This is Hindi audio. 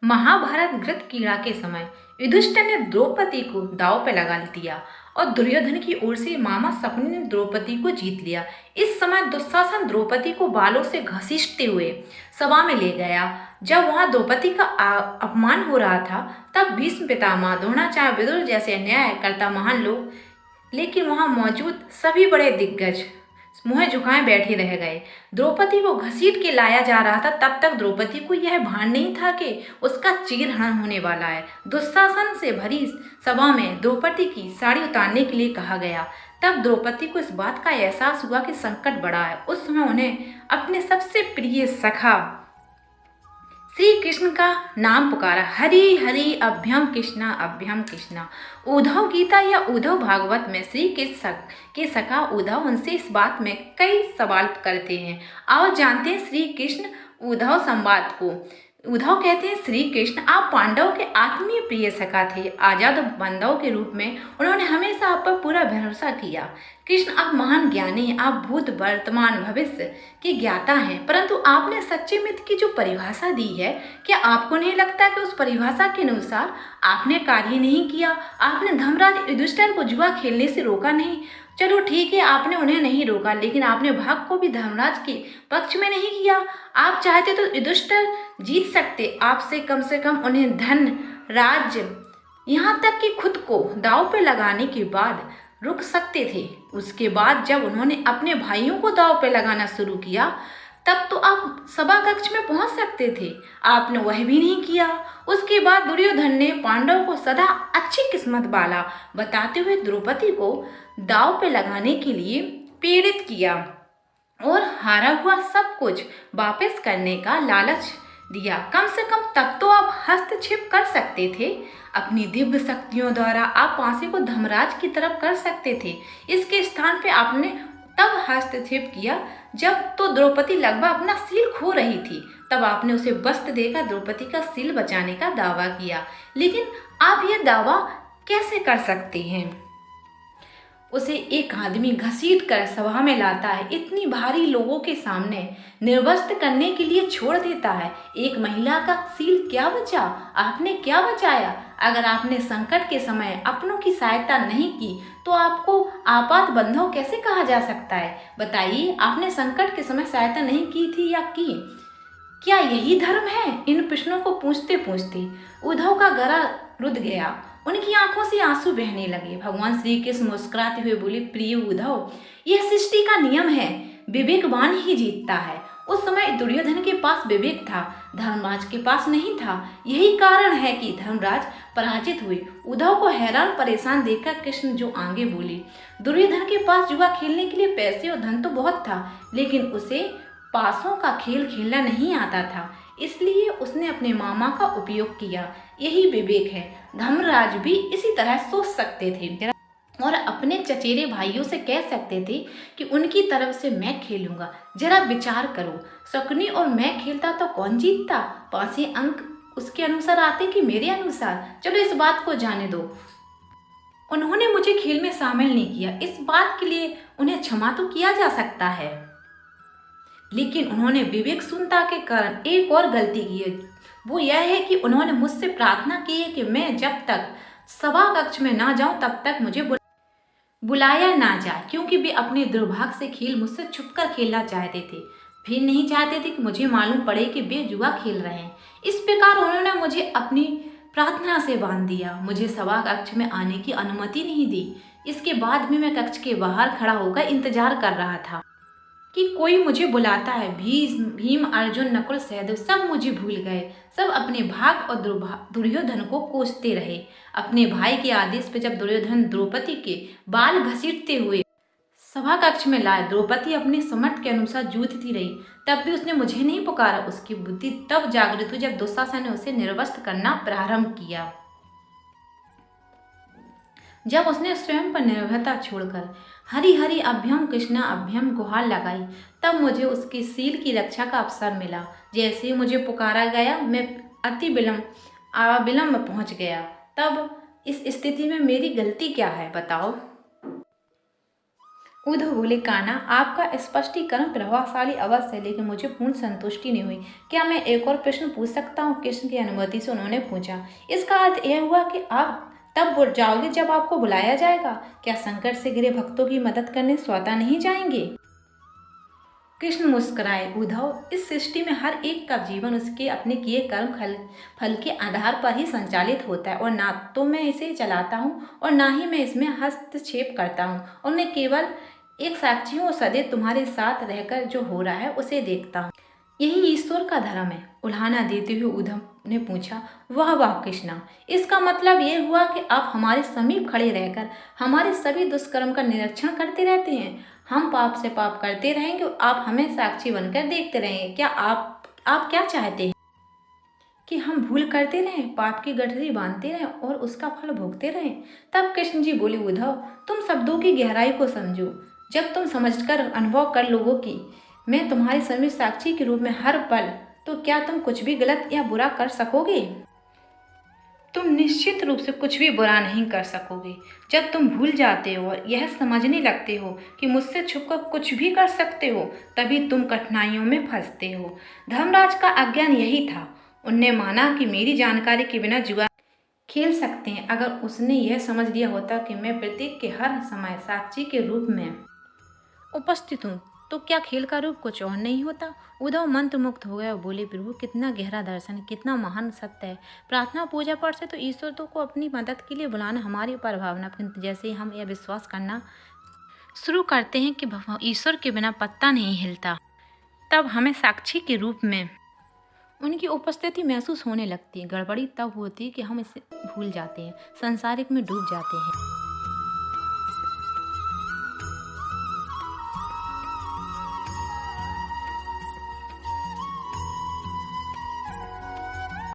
महाभारत घृत क्रीड़ा के समय युधिष्ठिर ने द्रौपदी को दांव पे लगा दिया और दुर्योधन की ओर से मामा शकुनि ने द्रौपदी को जीत लिया। इस समय दुशासन द्रौपदी को बालों से घसीटते हुए सभा में ले गया। जब वहां द्रौपदी का अपमान हो रहा था, तब भीष्म पितामह, द्रोणाचार्य, विदुर जैसे न्यायकर्ता महान लोग, लेकिन वहां मौजूद सभी बड़े दिग्गज मुंह झुकाए बैठे रह गए। द्रौपदी को घसीट के लाया जा रहा था, तब तक द्रौपदी को यह भान नहीं था कि उसका चीरहरण होने वाला है। दुशासन से भरी सभा में द्रौपदी की साड़ी उतारने के लिए कहा गया। तब द्रौपदी को इस बात का एहसास हुआ कि संकट बड़ा है। उस समय उन्हें अपने सबसे प्रिय सखा श्री कृष्ण का नाम पुकारा। हरि हरि अभ्यम कृष्णा अभ्यम कृष्णा। उद्धव गीता या उद्धव भागवत में श्री कृष्ण के सखा उद्धव उनसे इस बात में कई सवाल करते हैं। और जानते हैं श्री कृष्ण उद्धव संवाद को। उद्धव कहते हैं, श्री कृष्ण, आप पांडवों के आत्मीय प्रिय सखा थे। आजाद बंधुओं के रूप में उन्होंने हमेशा आप पर पूरा भरोसा किया। कृष्ण, आप महान ज्ञानी, आप भूत वर्तमान भविष्य के ज्ञाता हैं, परंतु आपने सच्चे मित्र की जो परिभाषा दी है, क्या आपको नहीं लगता कि उस परिभाषा के अनुसार आपने कार्य नहीं किया? आपने धर्मराज युधिष्ठिर को जुआ खेलने से रोका नहीं। चलो ठीक है, आपने उन्हें नहीं रोका, लेकिन आपने भाग को भी धर्मराज के पक्ष में नहीं किया। आप चाहते तो युधिष्ठिर जीत सकते, आपसे कम से कम उन्हें धन, राज्य, यहाँ तक कि खुद को दांव पे लगाने के बाद रुक सकते थे। उसके बाद जब उन्होंने अपने भाइयों को दांव पे लगाना शुरू किया, तब तो आप सभा कक्ष में पहुंच सकते थे। आपने वह भी नहीं किया। उसके बाद दुर्योधन ने पांडवों को सदा अच्छी किस्मत वाला बताते हुए द्रौपदी को दांव पे लगाने के लिए प्रेरित किया और हारा हुआ सब कुछ वापस करने का लालच दिया। कम से कम तब तो आप हस्तक्षेप कर सकते थे। अपनी दिव्य शक्तियों द्वारा आप पांसे को धर्मराज की तरफ कर सकते थे। इसके स्थान पे आपने तब हस्तक्षेप किया जब तो द्रौपदी लगभग अपना सिर खो रही थी। तब आपने उसे वस्त्र देकर द्रौपदी का सिर बचाने का दावा किया। लेकिन आप यह दावा कैसे कर सकते हैं? उसे एक आदमी घसीट कर सभा में लाता है, इतनी भारी लोगों के सामने निर्वस्त्र करने के लिए छोड़ देता है। एक महिला का सील क्या बचा? आपने क्या बचाया? अगर आपने संकट के समय अपनों की सहायता नहीं की, तो आपको आपात बंधु कैसे कहा जा सकता है? बताइए, आपने संकट के समय सहायता नहीं की थी या की? क्या यही धर्म है? इन प्रश्नों को पूछते पूछते उद्धव का गला रुध गया। उनकी आंखों से आंसू बहने लगे। भगवान श्री कृष्ण मुस्कुराते हुए बोले, प्रिय उद्धव, यह सृष्टि का नियम है, विवेकवान ही जीतता है। उस समय दुर्योधन के पास विवेक था, धर्मराज के पास नहीं था। यही कारण है कि धर्मराज पराजित हुए। उद्धव को हैरान परेशान देखकर कृष्ण जो आगे बोले, दुर्योधन के पास जुआ खेलने के लिए पैसे और धन तो बहुत था, लेकिन उसे पासों का खेल खेलना नहीं आता था, इसलिए उसने अपने मामा का उपयोग किया। यही विवेक है। धर्मराज भी इसी तरह सोच सकते थे और अपने चचेरे भाइयों से कह सकते थे कि उनकी तरफ से मैं खेलूंगा। जरा विचार करो, शकुनि और मैं खेलता तो कौन जीतता? 5 अंक उसके अनुसार आते कि मेरे अनुसार? चलो इस बात को जाने दो। उन्होंने मुझे खेल में शामिल नहीं किया, इस बात के लिए उन्हें क्षमा तो किया जा सकता है, लेकिन उन्होंने विवेक शून्यता के कारण एक और गलती की है। वो यह है कि उन्होंने मुझसे प्रार्थना की है कि मैं जब तक सभा कक्ष में ना जाऊं तब तक मुझे बुलाया ना जाए, क्योंकि वे अपने दुर्भाग्य से खेल मुझसे छुपकर खेलना चाहते थे। फिर नहीं चाहते थे कि मुझे मालूम पड़े कि वे जुआ खेल रहे हैं। इस प्रकार उन्होंने मुझे अपनी प्रार्थना से बांध दिया। मुझे सभा कक्ष में आने की अनुमति नहीं दी। इसके बाद भी मैं कक्ष के बाहर खड़ा होकर इंतजार कर रहा था कि कोई मुझे बुलाता है। भीम, अर्जुन, नकुल, सहदेव सब मुझे भूल गए। सब अपने भाग और दुर्योधन को कोसते रहे। अपने भाई के आदेश पर जब दुर्योधन द्रौपदी के बाल घसीटते हुए सभा कक्ष में लाए, द्रौपदी अपने समर्थ के अनुसार जूझती रही, तब भी उसने मुझे नहीं पुकारा। उसकी बुद्धि तब जागृत हुई जब दुशासन ने उसे निर्वस्त्र करना प्रारंभ किया। जब उसने स्वयं पर निर्भरता छोड़कर हरि हरि अभ्यम कृष्णा अभ्यम गुहार लगाई, तब मुझे उसकी सील की रक्षा का अवसर मिला। जैसे ही मुझे पुकारा गया, मैं अति विलंब पहुंच गया। तब इस स्थिति में मेरी गलती क्या है, बताओ? उद्धव बोले, कान्हा, आपका स्पष्टीकरण प्रभावशाली अवश्य है, लेकिन मुझे पूर्ण संतुष्टि नहीं हुई। क्या मैं एक और प्रश्न पूछ सकता हूँ? कृष्ण की अनुमति से उन्होंने पूछा। इसका अर्थ यह हुआ कि आप तब जाओगे जब आपको बुलाया जाएगा। क्या संकट से घिरे भक्तों की मदद करने स्वतः नहीं जाएंगे? कृष्ण मुस्कुराए, उद्धव, इस सृष्टि में हर एक का जीवन उसके अपने किए कर्म फल के आधार पर ही संचालित होता है, और ना तो मैं इसे चलाता हूँ और ना ही मैं इसमें हस्तक्षेप करता हूँ, और मैं केवल एक साक्षी हूँ और सदैव तुम्हारे साथ रहकर जो हो रहा है उसे देखता हूँ। यही ईश्वर का धर्म है, उल्हाना देते हुए उद्धव ने पूछा। वाह वाह कृष्णा, इसका मतलब ये हुआ कि आप हमारे समीप खड़े रहकर हमारे सभी दुष्कर्म का निरीक्षण करते रहते हैं। हम पाप से पाप करते रहेंगे और आप हमें साक्षी बनकर देखते रहेंगे। क्या आप क्या चाहते हैं कि हम भूल करते रहें, पाप की गठरी बांधते रहें और उसका फल भोगते रहें? तब कृष्ण जी बोले, उद्धव, तुम शब्दों की गहराई को समझो। जब तुम समझकर अनुभव कर लोगो कि मैं तुम्हारी समीप साक्षी के रूप में हर पल, तो क्या तुम कुछ भी गलत या बुरा कर सकोगे? तुम निश्चित रूप से कुछ भी बुरा नहीं कर सकोगे। जब तुम भूल जाते हो और यह समझने लगते हो कि मुझसे छुपकर कुछ भी कर सकते हो, तभी तुम कठिनाइयों में फंसते हो। धर्मराज का अज्ञान यही था। उनने माना कि मेरी जानकारी के बिना जुआ खेल सकते हैं। अगर उसने यह समझ लिया होता कि मैं प्रतीक के हर समय साक्षी के रूप में उपस्थित हूँ, तो क्या खेल का रूप कुछ और नहीं होता? उद्धव मंत्रमुग्ध हो गया और बोले, प्रभु, कितना गहरा दर्शन, कितना महान सत्य है। प्रार्थना पूजा पाठ से तो ईश्वर तो को अपनी मदद के लिए बुलाना हमारी ऊपर भावना, किंतु जैसे ही हम यह विश्वास करना शुरू करते हैं कि ईश्वर के बिना पत्ता नहीं हिलता, तब हमें साक्षी के रूप में उनकी उपस्थिति महसूस होने लगती है। गड़बड़ी तब होती है कि हम इसे भूल जाते हैं, संसारिक में डूब जाते हैं।